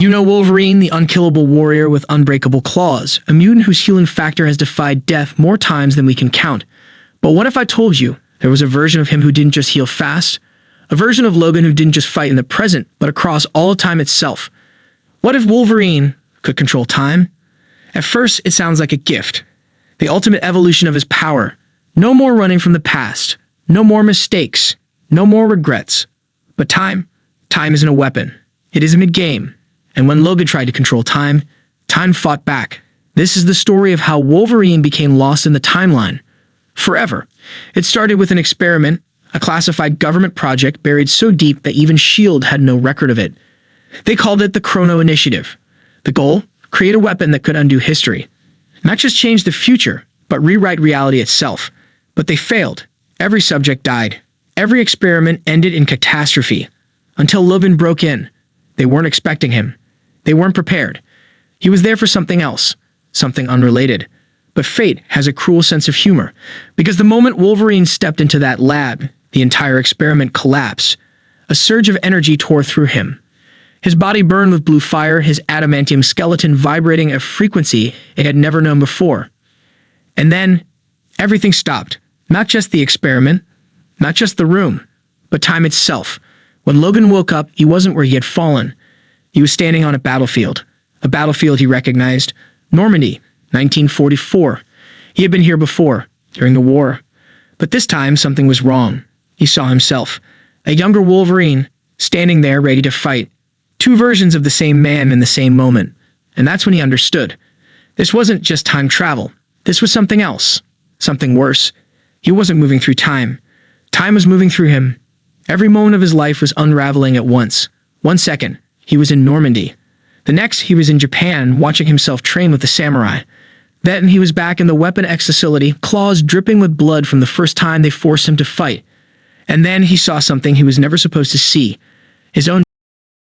You know Wolverine, the unkillable warrior with unbreakable claws, a mutant whose healing factor has defied death more times than we can count. But what if I told you there was a version of him who didn't just heal fast? A version of Logan who didn't just fight in the present, but across all of time itself? What if Wolverine could control time? At first, it sounds like a gift. The ultimate evolution of his power. No more running from the past. No more mistakes. No more regrets. But time isn't a weapon. It is a mid-game. And when Logan tried to control time fought back. This is the story of how Wolverine became lost in the timeline. Forever. It started with an experiment, a classified government project buried so deep that even S.H.I.E.L.D. had no record of it. They called it the Chrono Initiative. The goal? Create a weapon that could undo history. Not just change the future, but rewrite reality itself. But they failed. Every subject died. Every experiment ended in catastrophe. Until Logan broke in. They weren't expecting him. They weren't prepared. He was there for something else, something unrelated. But fate has a cruel sense of humor, because the moment Wolverine stepped into that lab, the entire experiment collapsed. A surge of energy tore through him. His body burned with blue fire, his adamantium skeleton vibrating at a frequency it had never known before. And then, everything stopped. Not just the experiment, not just the room, but time itself. When Logan woke up, he wasn't where he had fallen. He was standing on a battlefield he recognized. Normandy, 1944. He had been here before, during the war. But this time, something was wrong. He saw himself, a younger Wolverine, standing there ready to fight. Two versions of the same man in the same moment. And that's when he understood. This wasn't just time travel. This was something else. Something worse. He wasn't moving through time. Time was moving through him. Every moment of his life was unraveling at once. 1 second, he was in Normandy. The next, he was in Japan, watching himself train with the samurai. Then he was back in the Weapon X facility, claws dripping with blood from the first time they forced him to fight. And then he saw something he was never supposed to see. His own